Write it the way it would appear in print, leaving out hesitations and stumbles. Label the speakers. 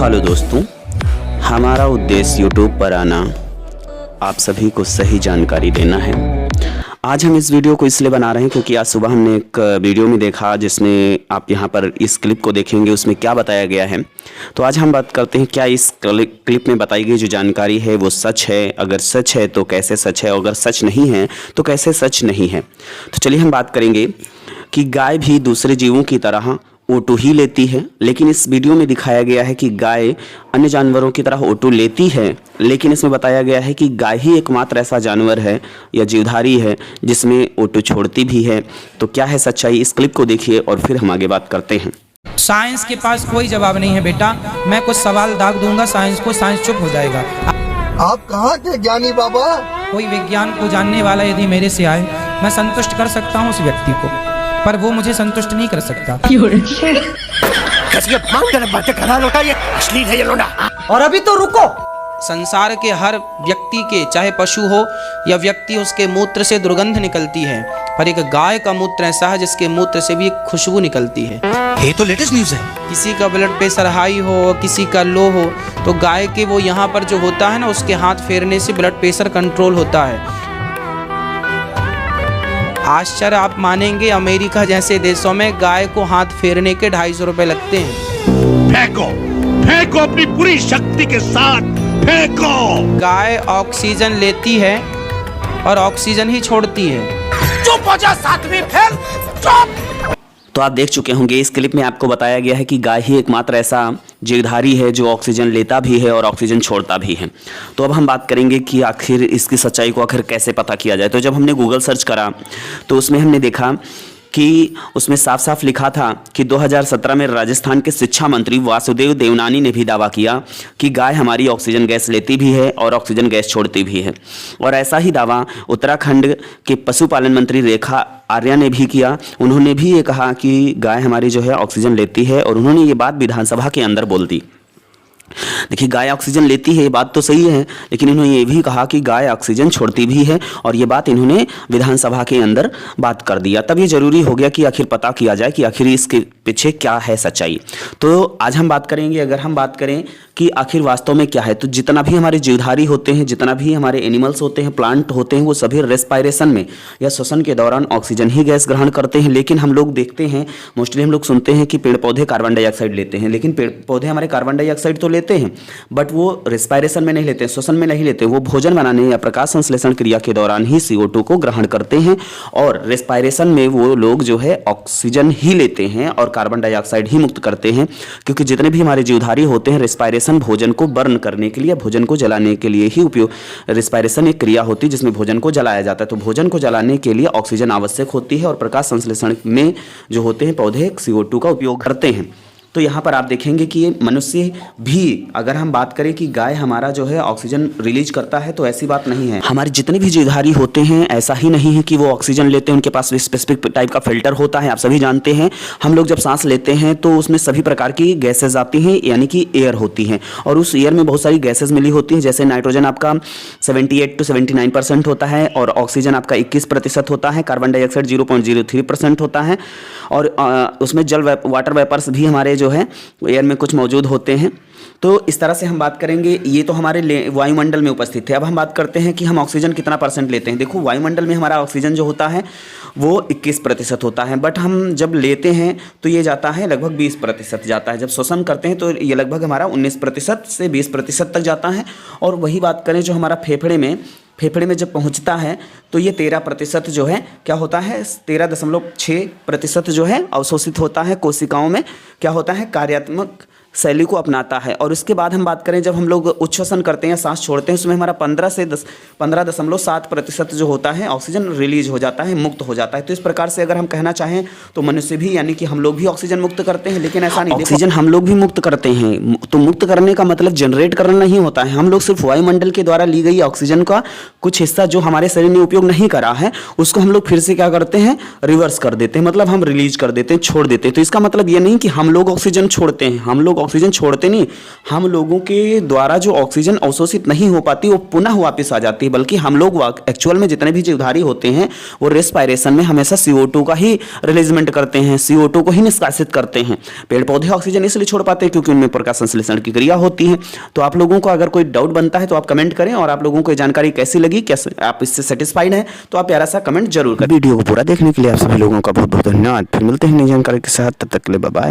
Speaker 1: Hello दोस्तों, हमारा उद्देश्य YouTube पर आना आप सभी को सही जानकारी देना है। आज हम इस वीडियो को इसलिए बना रहे हैं क्योंकि आज सुबह हमने एक वीडियो में देखा जिसमें आप यहाँ पर इस क्लिप को देखेंगे, उसमें क्या बताया गया है। तो आज हम बात करते हैं क्या इस क्लिप में बताई गई जो जानकारी है वो सच है, अगर सच है तो कैसे सच है, अगर सच नहीं है तो कैसे सच नहीं है। तो चलिए हम बात करेंगे कि गाय भी दूसरे जीवों की तरह O2 ही लेती है, लेकिन इस वीडियो में दिखाया गया है कि गाय अन्य जानवरों की तरह O2 लेती है, लेकिन इसमें बताया गया है कि गाय ही एकमात्र ऐसा जानवर है या जीवधारी है जिसमें O2 छोड़ती भी है। तो क्या है सच्चाई, इस क्लिप को देखिए और फिर हम आगे बात करते हैं।
Speaker 2: साइंस के पास कोई जवाब नहीं है बेटा, मैं कुछ सवाल दाग दूंगा साइंस को, साइंस चुप हो जाएगा।
Speaker 3: आप कहाँ के ज्ञानी बाबा?
Speaker 2: कोई विज्ञान को जानने वाला यदि मेरे से आए, मैं संतुष्ट कर सकता हूँ उस व्यक्ति को, पर वो मुझे संतुष्ट नहीं कर सकता।
Speaker 3: बातें करा लोटा, ये अश्लील है ये लोटा।
Speaker 2: और अभी तो रुको, संसार के हर व्यक्ति के, चाहे पशु हो या व्यक्ति, उसके मूत्र से दुर्गंध निकलती है, पर एक गाय का मूत्र ऐसा है जिसके मूत्र से भी एक खुशबू निकलती है।
Speaker 3: ये तो लेटेस्ट न्यूज़ है।
Speaker 2: किसी का ब्लड प्रेशर हाई हो, किसी का लो हो, तो गाय के वो यहाँ पर जो होता है ना, उसके हाथ फेरने से ब्लड प्रेशर कंट्रोल होता है। आश्चर्य आप मानेंगे, अमेरिका जैसे देशों में गाय को हाथ फेरने के 250 रुपए लगते हैं।
Speaker 4: फेंको फेंको अपनी पूरी शक्ति के साथ फेंको।
Speaker 2: गाय ऑक्सीजन लेती है और ऑक्सीजन ही छोड़ती है।
Speaker 4: चुप हो जा सातवीं फेल, चुप।
Speaker 1: तो आप देख चुके होंगे इस क्लिप में आपको बताया गया है कि गाय ही एकमात्र ऐसा जीवधारी है जो ऑक्सीजन लेता भी है और ऑक्सीजन छोड़ता भी है। तो अब हम बात करेंगे कि आखिर इसकी सच्चाई को आखिर कैसे पता किया जाए। तो जब हमने गूगल सर्च करा तो उसमें हमने देखा कि उसमें साफ साफ लिखा था कि 2017 में राजस्थान के शिक्षा मंत्री वासुदेव देवनानी ने भी दावा किया कि गाय हमारी ऑक्सीजन गैस लेती भी है और ऑक्सीजन गैस छोड़ती भी है। और ऐसा ही दावा उत्तराखंड के पशुपालन मंत्री रेखा आर्या ने भी किया। उन्होंने भी ये कहा कि गाय हमारी जो है ऑक्सीजन लेती है, और उन्होंने ये बात विधानसभा के अंदर बोल दी। देखिए, गाय ऑक्सीजन लेती है ये बात तो सही है, लेकिन इन्होंने ये भी कहा कि गाय ऑक्सीजन छोड़ती भी है, और ये बात इन्होंने विधानसभा के अंदर बात कर दिया। तब ये जरूरी हो गया कि आखिर पता किया जाए कि आखिर इसके पीछे क्या है सच्चाई। तो आज हम बात करेंगे, अगर हम बात करें कि आखिर वास्तव में क्या है, तो जितना भी हमारे जीवधारी होते हैं, जितना भी हमारे एनिमल्स होते हैं, प्लांट होते हैं, वो सभी रेस्पायरेशन में या श्वसन के दौरान ऑक्सीजन ही गैस ग्रहण करते हैं। लेकिन हम लोग देखते हैं, मोस्टली हम लोग सुनते हैं कि पेड़ पौधे कार्बन डाइऑक्साइड लेते हैं, लेकिन पेड़ पौधे हमारे कार्बन डाइऑक्साइड तो लेते हैं, बट वो रेस्पायरेशन में नहीं लेते, श्वसन में नहीं लेते। वो भोजन बनाने या प्रकाश संश्लेषण क्रिया के दौरान ही CO2 को ग्रहण करते हैं, और रेस्पायरेशन में वो लोग जो है ऑक्सीजन ही लेते हैं और कार्बन डाइऑक्साइड ही मुक्त करते हैं। क्योंकि जितने भी हमारे जीवधारी होते हैं, रेस्पायरेशन भोजन को बर्न करने के लिए, भोजन को जलाने के लिए ही उपयोग, रेस्पायरेशन एक क्रिया होती है जिसमें भोजन को जलाया जाता है। तो भोजन को जलाने के लिए ऑक्सीजन आवश्यक होती है, और प्रकाश संश्लेषण में जो होते हैं पौधे CO2 का उपयोग करते हैं। तो यहाँ पर आप देखेंगे कि मनुष्य भी, अगर हम बात करें कि गाय हमारा जो है ऑक्सीजन रिलीज करता है, तो ऐसी बात नहीं है। हमारे जितने भी जीवधारी होते हैं ऐसा ही नहीं है कि वो ऑक्सीजन लेते हैं, उनके पास स्पेसिफिक टाइप का फिल्टर होता है। आप सभी जानते हैं, हम लोग जब सांस लेते हैं तो उसमें सभी प्रकार की गैसेज आती हैं, यानी कि एयर होती हैं, और उस एयर में बहुत सारी गैसेज मिली होती हैं। जैसे नाइट्रोजन आपका 78 से 79% होता है, और ऑक्सीजन आपका 21% होता है, कार्बन डाइऑक्साइड 0.03% होता है, और उसमें जल वाटर वेपर्स भी हमारे जो है एयर में कुछ मौजूद होते हैं। तो इस तरह से हम बात करेंगे, ये तो हमारे वायुमंडल में उपस्थित है। अब हम बात करते हैं कि हम ऑक्सीजन कितना % लेते हैं। देखो, वायुमंडल में हमारा ऑक्सीजन जो होता है वो 21% होता है, बट हम जब लेते हैं तो ये जाता है लगभग 20% जाता है। जब श्वसन करते हैं तो ये लगभग हमारा 19% से 20% तक जाता है। और वही बात करें जो हमारा फेफड़े में जब पहुंचता है तो ये 13% जो है क्या होता है, 13.6% जो है अवशोषित होता है, कोशिकाओं में क्या होता है, कार्यात्मक शैली को अपनाता है। और उसके बाद हम बात करें जब हम लोग उच्छ्वसन करते हैं, सांस छोड़ते हैं, उसमें हमारा 15.7% जो होता है ऑक्सीजन रिलीज हो जाता है, मुक्त हो जाता है। तो इस प्रकार से अगर हम कहना चाहें तो मनुष्य भी, यानी कि हम लोग भी ऑक्सीजन मुक्त करते हैं, लेकिन ऐसा नहीं। ऑक्सीजन हम लोग भी मुक्त करते हैं, तो मुक्त करने का मतलब जनरेट करना नहीं होता है। हम लोग सिर्फ वायुमंडल के द्वारा ली गई ऑक्सीजन का कुछ हिस्सा जो हमारे शरीर ने उपयोग नहीं करा है, उसको हम लोग फिर से क्या करते हैं, रिवर्स कर देते हैं, मतलब हम रिलीज कर देते हैं, छोड़ देते हैं। तो इसका मतलब ये नहीं कि हम लोग ऑक्सीजन छोड़ते हैं, हम लोग ऑक्सीजन छोड़ते नहीं, हम लोगों के द्वारा जो ऑक्सीजन अवशोषित नहीं हो पाती वो पुनः वापस आ जाती है, बल्कि हम लोग एक्चुअल में जितने भी जीवधारी होते हैं वो रेस्पायरेशन में हमेशा CO2 का ही रिलीजमेंट करते हैं, CO2 को ही निष्कासित करते हैं। पेड़ पौधे ऑक्सीजन इसलिए छोड़ पाते हैं क्योंकि उनमें प्रकाश संश्लेषण की क्रिया होती है। तो आप लोगों को अगर कोई डाउट बनता है तो आप कमेंट करें, और आप लोगों को ये जानकारी कैसी लगी, कैसे आप इससे सेटिस्फाइड हैं, तो आप प्यारा सा कमेंट जरूर करें। वीडियो को पूरा देखने के लिए आप सभी लोगों का बहुत बहुत धन्यवाद। फिर मिलते हैं नई जानकारी के साथ, तब तक के लिए बाय बाय।